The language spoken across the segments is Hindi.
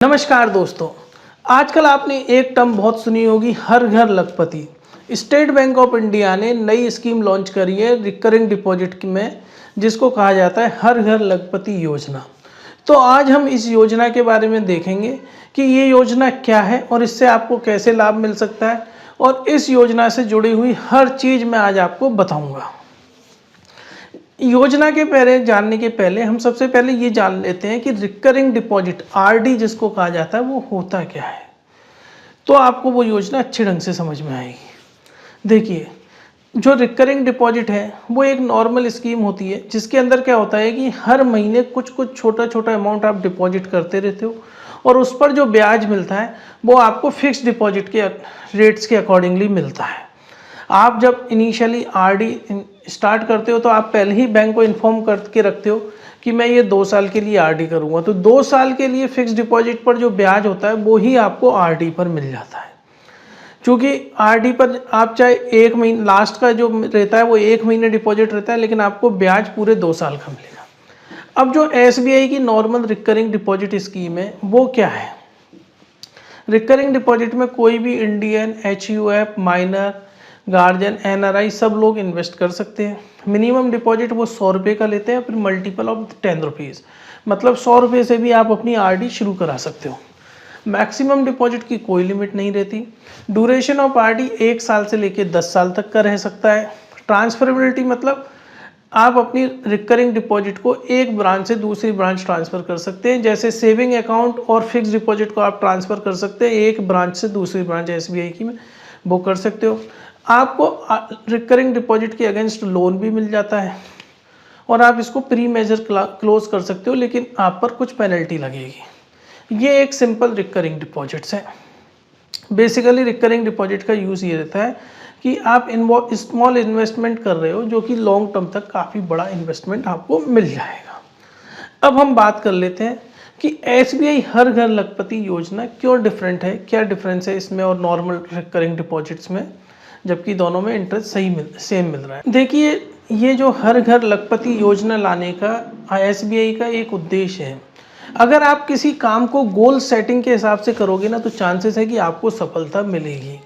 नमस्कार दोस्तों। आजकल आपने एक टर्म बहुत सुनी होगी, हर घर लखपति। स्टेट बैंक ऑफ इंडिया ने नई स्कीम लॉन्च करी है रिकरिंग डिपॉजिट में, जिसको कहा जाता है हर घर लखपति योजना। तो आज हम इस योजना के बारे में देखेंगे कि ये योजना क्या है और इससे आपको कैसे लाभ मिल सकता है, और इस योजना से जुड़ी हुई हर चीज़ मैं आज आपको बताऊँगा। योजना के पहले जानने के पहले हम सबसे पहले ये जान लेते हैं कि रिकरिंग डिपॉजिट आरडी जिसको कहा जाता है वो होता क्या है, तो आपको वो योजना अच्छे ढंग से समझ में आएगी। देखिए, जो रिकरिंग डिपॉजिट है वो एक नॉर्मल स्कीम होती है जिसके अंदर क्या होता है कि हर महीने कुछ कुछ छोटा छोटा अमाउंट आप डिपॉजिट करते रहते हो और उस पर जो ब्याज मिलता है वो आपको फिक्स डिपॉजिट के रेट्स के अकॉर्डिंगली मिलता है। आप जब इनिशियली आरडी स्टार्ट करते हो तो आप पहले ही बैंक को इन्फॉर्म करके रखते हो कि मैं ये 2 साल के लिए आरडी करूँगा, तो 2 साल के लिए फिक्स डिपॉजिट पर जो ब्याज होता है वो ही आपको आरडी पर मिल जाता है। क्योंकि आरडी पर आप चाहे 1 महीने लास्ट का जो रहता है वो 1 महीने डिपॉजिट रहता है, लेकिन आपको ब्याज पूरे 2 साल का मिलेगा। अब जो एसबीआई की नॉर्मल रिकरिंग डिपॉजिट स्कीम है वो क्या है? रिकरिंग डिपॉजिट में कोई भी Indian, HUF, minor, guardian, NRI सब लोग इन्वेस्ट कर सकते हैं। मिनिमम डिपॉजिट वो 100 रुपये का लेते हैं, फिर मल्टीपल ऑफ 10 रुपीज़, मतलब 100 रुपये से भी आप अपनी आरडी शुरू करा सकते हो। मैक्सिमम डिपॉजिट की कोई लिमिट नहीं रहती। ड्यूरेशन ऑफ आरडी 1 साल से लेकर 10 साल तक का रह सकता है। ट्रांसफरेबिलिटी मतलब आप अपनी रिकरिंग डिपॉजिट को एक ब्रांच से दूसरी ब्रांच ट्रांसफ़र कर सकते हैं, जैसे सेविंग अकाउंट और फिक्स डिपॉजिट को आप ट्रांसफ़र कर सकते हैं एक ब्रांच से दूसरी ब्रांच एसबीआई की में, वो कर सकते हो। आपको रिकरिंग डिपॉजिट के अगेंस्ट लोन भी मिल जाता है और आप इसको प्री मेजर क्लोज कर सकते हो, लेकिन आप पर कुछ पेनल्टी लगेगी। ये एक सिंपल रिकरिंग डिपॉजिट्स है। बेसिकली रिकरिंग डिपॉजिट का यूज़ ये रहता है कि आप स्मॉल इन्वेस्टमेंट कर रहे हो जो कि लॉन्ग टर्म तक काफ़ी बड़ा इन्वेस्टमेंट आपको मिल जाएगा। अब हम बात कर लेते हैं कि एसबीआई हर घर लखपति योजना क्यों डिफरेंट है, क्या डिफरेंस है इसमें और नॉर्मल रिकरिंग डिपॉजिट्स में, जबकि दोनों में इंटरेस्ट सेम मिल रहा है। देखिए, ये जो हर घर लखपति योजना लाने का एसबीआई का एक उद्देश्य है। अगर आप किसी काम को गोल सेटिंग के हिसाब से करोगे ना, तो चांसेस है कि आपको सफलता मिलेगी।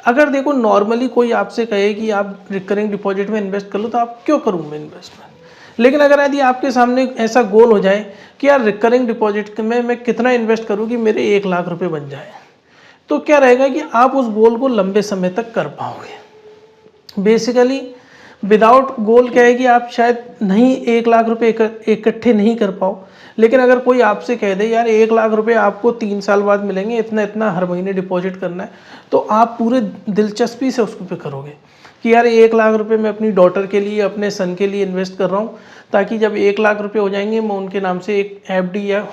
अगर देखो, नॉर्मली कोई आपसे कहे कि आप रिकरिंग डिपॉजिट में इन्वेस्ट कर लो, तो आप क्यों करूँ मैं इन्वेस्टमेंट। लेकिन अगर यदि आपके सामने ऐसा गोल हो जाए कि यार रिकरिंग डिपॉजिट में मैं कितना इन्वेस्ट करूँ कि मेरे 1 लाख रुपए बन जाए, तो क्या रहेगा कि आप उस गोल को लंबे समय तक कर पाओगे। बेसिकली विदाउट गोल क्या है कि आप शायद नहीं 1 लाख रुपए इकट्ठे नहीं कर पाओ, लेकिन अगर कोई आपसे कह दे यार 1 लाख रुपए आपको 3 साल बाद मिलेंगे, इतना इतना हर महीने डिपॉजिट करना है, तो आप पूरे दिलचस्पी से उसको पे करोगे कि यार 1 लाख रुपए मैं अपनी डॉटर के लिए, अपने सन के लिए इन्वेस्ट कर रहा हूँ, ताकि जब 1 लाख रुपए हो जाएंगे मैं उनके नाम से एक एफडी या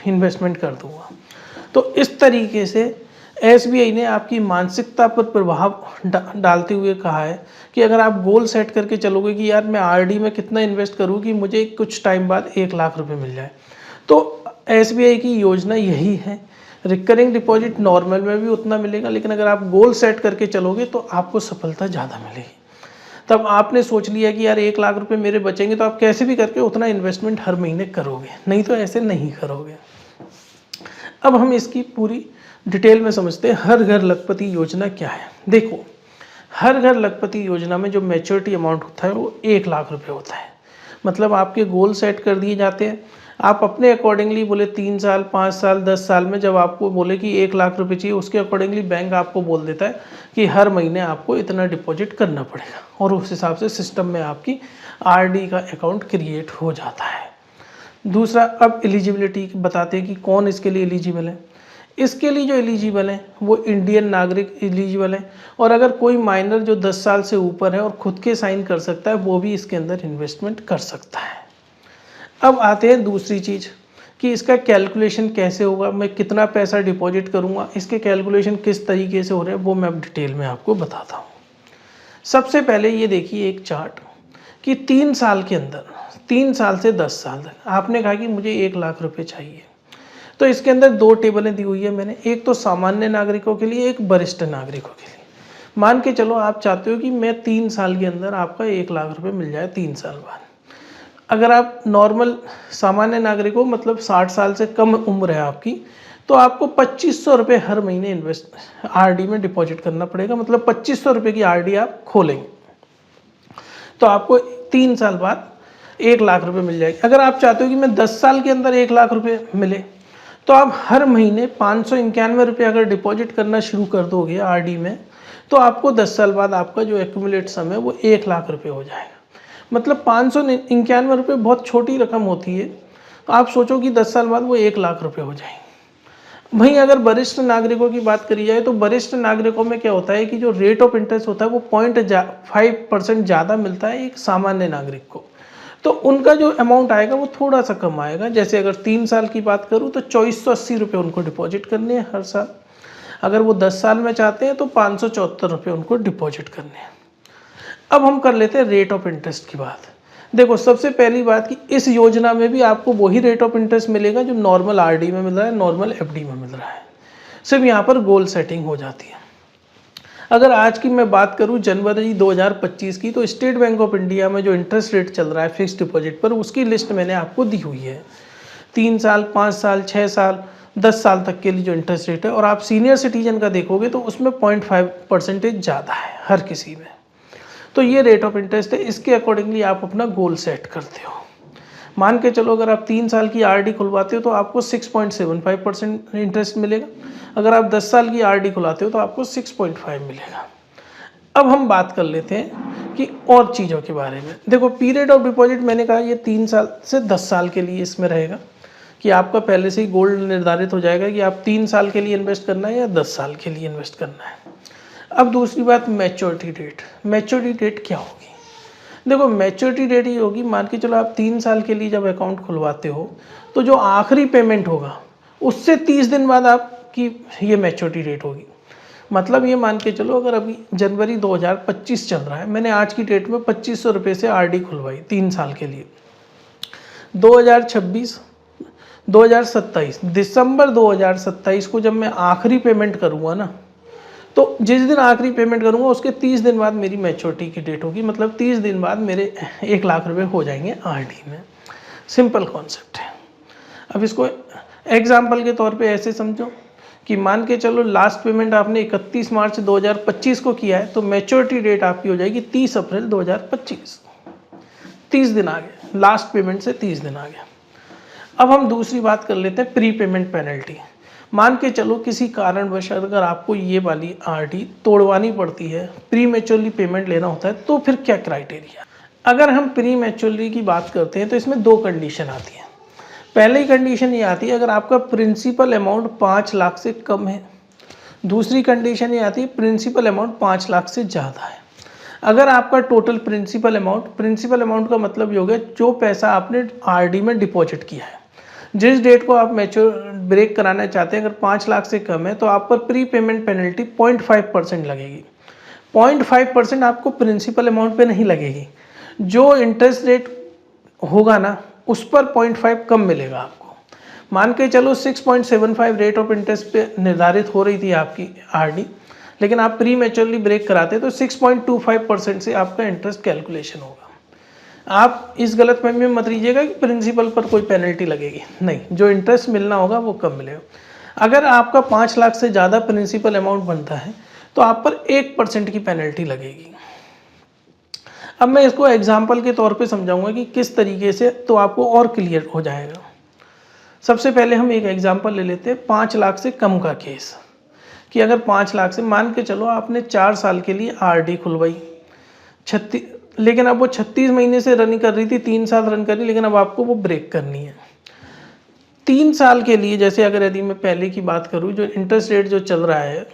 इन्वेस्टमेंट कर दूंगा। तो इस तरीके से एसबीआई ने आपकी मानसिकता पर प्रभाव डालते हुए कहा है कि अगर आप गोल सेट करके चलोगे कि यार मैं आरडी में कितना इन्वेस्ट करूँ कि मुझे कुछ टाइम बाद 1 लाख रुपए मिल जाए, तो एसबीआई की योजना यही है। रिकरिंग डिपॉजिट नॉर्मल में भी उतना मिलेगा, लेकिन अगर आप गोल सेट करके चलोगे तो आपको सफलता ज़्यादा मिलेगी। तब आपने सोच लिया कि यार 1 लाख रुपए मेरे बचेंगे, तो आप कैसे भी करके उतना इन्वेस्टमेंट हर महीने करोगे, नहीं तो ऐसे नहीं करोगे। अब हम इसकी पूरी डिटेल में समझते हैं हर घर लखपति योजना क्या है। देखो, हर घर लखपति योजना में जो मैच्योरिटी अमाउंट होता है वो 1 लाख रुपए होता है। मतलब आपके गोल सेट कर दिए जाते हैं, आप अपने अकॉर्डिंगली बोले 3 साल, 5 साल, 10 साल में जब आपको बोले कि 1 लाख रुपए चाहिए, उसके अकॉर्डिंगली बैंक आपको बोल देता है कि हर महीने आपको इतना डिपॉजिट करना पड़ेगा, और उस हिसाब से सिस्टम में आपकी आरडी का अकाउंट क्रिएट हो जाता है। दूसरा, अब एलिजिबिलिटी बताते हैं कि कौन इसके लिए एलिजिबल है। इसके लिए जो एलिजिबल है वो इंडियन नागरिक एलिजिबल है, और अगर कोई माइनर जो 10 साल से ऊपर है और खुद के साइन कर सकता है वो भी इसके अंदर इन्वेस्टमेंट कर सकता है। अब आते हैं दूसरी चीज़ कि इसका कैलकुलेशन कैसे होगा, मैं कितना पैसा डिपॉजिट करूंगा, इसके कैलकुलेशन किस तरीके से हो रहे हैं वो मैं अब डिटेल में आपको बताता हूँ। सबसे पहले ये देखिए एक चार्ट कि 3 साल के अंदर, 3 साल से 10 साल तक आपने कहा कि मुझे 1 लाख रुपए चाहिए, तो इसके अंदर 2 टेबलें दी हुई है मैंने, एक तो सामान्य नागरिकों के लिए, एक वरिष्ठ नागरिकों के लिए। मान के चलो आप चाहते हो कि मैं 3 साल के अंदर आपका 1 लाख रुपए मिल जाए 3 साल बाद। अगर आप नॉर्मल सामान्य नागरिक हो, मतलब 60 साल से कम उम्र है आपकी, तो आपको 2500 रुपये हर महीने इन्वेस्ट आरडी में डिपॉजिट करना पड़ेगा। मतलब 2500 रुपये की आरडी आप खोलेंगे तो आपको 3 साल बाद 1 लाख रुपए मिल जाएगी। अगर आप चाहते हो कि मैं 10 साल के अंदर 1 लाख रुपए मिले, तो आप हर महीने 591 रुपये अगर डिपॉजिट करना शुरू कर दोगे आरडी में, तो आपको 10 साल बाद आपका जो एक्यूमुलेट सम है वो 1 लाख रुपये हो जाएगा। मतलब 591 रुपये बहुत छोटी रकम होती है, तो आप सोचो कि 10 साल बाद वो 1 लाख रुपये हो जाएंगे। वहीं अगर वरिष्ठ नागरिकों की बात करी जाए तो वरिष्ठ नागरिकों में क्या होता है कि जो रेट ऑफ इंटरेस्ट होता है वो 0.5% ज़्यादा मिलता है एक सामान्य नागरिक को, तो उनका जो अमाउंट आएगा वो थोड़ा सा कम आएगा। जैसे अगर 3 साल की बात करूँ तो 2480 रुपये उनको डिपॉजिट करने हैं हर साल। अगर वो 10 साल में चाहते हैं तो 574 रुपये उनको डिपॉजिट करने हैं। अब हम कर लेते हैं रेट ऑफ इंटरेस्ट की बात। देखो, सबसे पहली बात कि इस योजना में भी आपको वही रेट ऑफ इंटरेस्ट मिलेगा जो नॉर्मल आरडी में मिल रहा है, नॉर्मल एफडी में मिल रहा है, सिर्फ यहाँ पर गोल सेटिंग हो जाती है। अगर आज की मैं बात करूँ जनवरी 2025 की, तो स्टेट बैंक ऑफ इंडिया में जो इंटरेस्ट रेट चल रहा है फिक्स्ड डिपॉजिट पर, उसकी लिस्ट मैंने आपको दी हुई है। 3 साल, 5 साल, 6 साल, 10 साल तक के लिए जो इंटरेस्ट रेट है, और आप सीनियर सिटीजन का देखोगे तो उसमें 0.5% ज़्यादा है हर किसी में। तो ये रेट ऑफ इंटरेस्ट है, इसके अकॉर्डिंगली आप अपना गोल सेट करते हो। मान के चलो अगर आप 3 साल की आरडी खुलवाते हो तो आपको 6.75% इंटरेस्ट मिलेगा। अगर आप 10 साल की आरडी खुलाते हो तो आपको 6.5 मिलेगा। अब हम बात कर लेते हैं कि और चीज़ों के बारे में। देखो, पीरियड ऑफ डिपॉजिट मैंने कहा ये 3 साल से 10 साल के लिए इसमें रहेगा, कि आपका पहले से ही गोल निर्धारित हो जाएगा कि आप 3 साल के लिए इन्वेस्ट करना है या 10 साल के लिए इन्वेस्ट करना है। अब दूसरी बात, मैच्योरिटी डेट। मैच्योरिटी डेट क्या होगी? देखो, मैच्योरिटी डेट ही होगी, मान के चलो आप 3 साल के लिए जब अकाउंट खुलवाते हो तो जो आखिरी पेमेंट होगा उससे 30 दिन बाद आपकी ये मैच्योरिटी डेट होगी। मतलब ये मान के चलो अगर अभी जनवरी 2025 चल रहा है, मैंने आज की डेट में 2500 रुपये से आरडी खुलवाई 3 साल के लिए, 2026 2027 दिसंबर 2027 को जब मैं आखिरी पेमेंट करूँगा ना, तो जिस दिन आखिरी पेमेंट करूंगा उसके 30 दिन बाद मेरी मैच्योरिटी की डेट होगी। मतलब 30 दिन बाद मेरे 1 लाख रुपए हो जाएंगे आरडी में। सिंपल कॉन्सेप्ट है। अब इसको एग्जाम्पल के तौर पे ऐसे समझो कि मान के चलो लास्ट पेमेंट आपने 31 मार्च 2025 को किया है, तो मैच्योरिटी डेट आपकी हो जाएगी 30 अप्रैल 2025। 30 दिन आगे, लास्ट पेमेंट से 30 दिन आगे। अब हम दूसरी बात कर लेते हैं, प्री पेमेंट पेनल्टी। मान के चलो किसी कारणवश अगर आपको ये वाली आरडी तोड़वानी पड़ती है, प्री मैच्योरली पेमेंट लेना होता है, तो फिर क्या क्राइटेरिया? अगर हम प्री मैच्योरली की बात करते हैं तो इसमें 2 कंडीशन आती हैं। पहली कंडीशन ये आती है अगर आपका प्रिंसिपल अमाउंट 5 लाख से कम है। दूसरी कंडीशन ये आती है प्रिंसिपल अमाउंट 5 लाख से ज़्यादा है। अगर आपका टोटल प्रिंसिपल अमाउंट का मतलब ये हो गया जो पैसा आपने आरडी में डिपॉजिट किया है, जिस डेट को आप मैच्योर ब्रेक कराना चाहते हैं, अगर 5 लाख से कम है तो आप पर प्री पेमेंट पेनल्टी 0.5% लगेगी। 0.5% आपको प्रिंसिपल अमाउंट पे नहीं लगेगी, जो इंटरेस्ट रेट होगा ना उस पर 0.5 कम मिलेगा आपको। मान के चलो 6.75 रेट ऑफ इंटरेस्ट पे निर्धारित हो रही थी आपकी आरडी, लेकिन आप प्री मैच्योरली ब्रेक कराते तो 6.25% से आपका इंटरेस्ट कैलकुलेशन होगा। आप इस गलतफहमी में मत लीजिएगा कि प्रिंसिपल पर कोई पेनल्टी लगेगी, नहीं, जो इंटरेस्ट मिलना होगा वो कम मिलेगा। अगर आपका 5 लाख से ज़्यादा प्रिंसिपल अमाउंट बनता है तो आप पर 1% की पेनल्टी लगेगी। अब मैं इसको एग्जाम्पल के तौर पे समझाऊंगा कि किस तरीके से, तो आपको और क्लियर हो जाएगा। सबसे पहले हम एक एग्जाम्पल ले लेते हैं 5 लाख से कम का केस, कि अगर 5 लाख से, मान के चलो आपने 4 साल के लिए आरडी खुलवाई, लेकिन अब वो 36 महीने से रन कर रही थी, 3 साल रन कर रही, लेकिन अब आपको वो ब्रेक करनी है 3 साल के लिए। जैसे अगर यदि मैं पहले की बात करूं, जो इंटरेस्ट रेट जो चल रहा है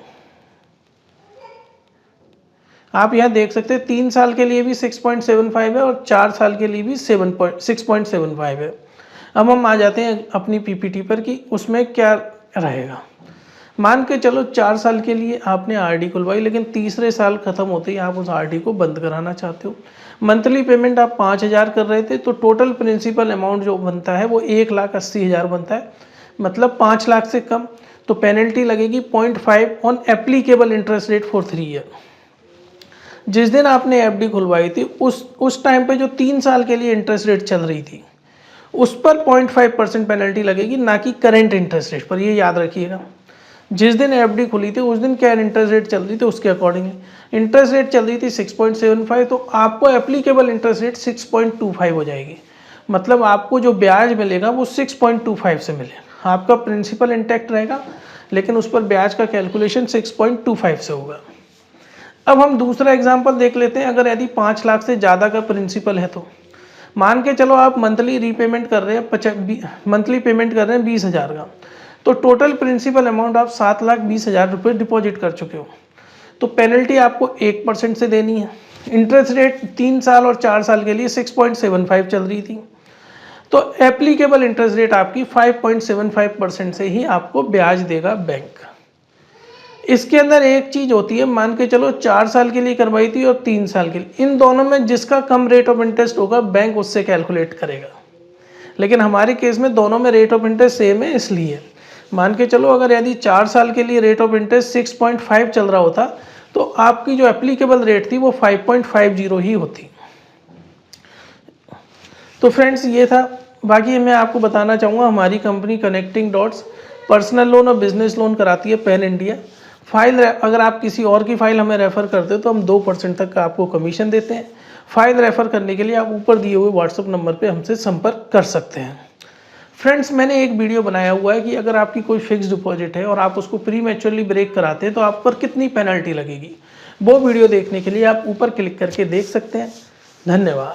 आप यहाँ देख सकते हैं, 3 साल के लिए भी 6.75 है और 4 साल के लिए भी 6.75 है। अब हम आ जाते हैं अपनी पीपीटी पर कि उसमें क्या रहेगा। मान के चलो 4 साल के लिए आपने आरडी खुलवाई, लेकिन तीसरे साल खत्म होते ही आप उस आरडी को बंद कराना चाहते हो। मंथली पेमेंट आप 5,000 कर रहे थे, तो टोटल प्रिंसिपल अमाउंट जो बनता है वो 1,80,000 बनता है, मतलब 5 लाख से कम। तो पेनल्टी लगेगी 0.5 on applicable interest rate for 3 year. जिस दिन आपने एफडी खुलवाई थी उस टाइम पे जो 3 साल के लिए इंटरेस्ट रेट चल रही थी उस पर 0.5% पेनल्टी लगेगी, ना कि करेंट इंटरेस्ट रेट पर, ये याद रखिएगा। जिस दिन एफडी खुली थी उस दिन क्या इंटरेस्ट रेट चल रही थी उसके अकॉर्डिंग इंटरेस्ट रेट चल रही थी 6.75, तो आपको एप्लीकेबल इंटरेस्ट रेट 6.25 हो जाएगी। मतलब आपको जो ब्याज मिलेगा वो 6.25 से मिलेगा। आपका प्रिंसिपल इंटैक्ट रहेगा लेकिन उस पर ब्याज का कैलकुलेशन 6.25 से होगा। अब हम दूसरा एग्जाम्पल देख लेते हैं। अगर यदि 5 लाख से ज़्यादा का प्रिंसिपल है तो मान के चलो आप मंथली रीपेमेंट कर रहे हैं, मंथली पेमेंट कर रहे हैं 20,000 का, तो टोटल प्रिंसिपल अमाउंट आप 7,20,000 रुपये डिपॉजिट कर चुके हो, तो पेनल्टी आपको 1% से देनी है। इंटरेस्ट रेट 3 साल और 4 साल के लिए 6.75 चल रही थी, तो एप्लीकेबल इंटरेस्ट रेट आपकी 5.75% से ही आपको ब्याज देगा बैंक। इसके अंदर एक चीज होती है, मान के चलो 4 साल के लिए करवाई थी और 3 साल के लिए, इन दोनों में जिसका कम रेट ऑफ इंटरेस्ट होगा बैंक उससे कैलकुलेट करेगा। लेकिन हमारे केस में दोनों में रेट ऑफ इंटरेस्ट सेम है, इसलिए मान के चलो अगर यदि 4 साल के लिए रेट ऑफ इंटरेस्ट 6.5 चल रहा होता तो आपकी जो एप्लीकेबल रेट थी वो 5.50 ही होती। तो फ्रेंड्स ये था। बाकी मैं आपको बताना चाहूँगा हमारी company connecting dots personal loan और बिजनेस लोन कराती है पैन इंडिया। फाइल अगर आप किसी और की फाइल हमें रेफ़र करते हो तो हम 2% तक का आपको कमीशन देते हैं। फाइल रेफ़र करने के लिए आप ऊपर दिए हुए व्हाट्सएप नंबर पे हमसे संपर्क कर सकते हैं। फ्रेंड्स मैंने एक वीडियो बनाया हुआ है कि अगर आपकी कोई फिक्स डिपॉजिट है और आप उसको प्री मैच्योरली ब्रेक कराते हैं तो आप पर कितनी पेनल्टी लगेगी। वो वीडियो देखने के लिए आप ऊपर क्लिक करके देख सकते हैं। धन्यवाद।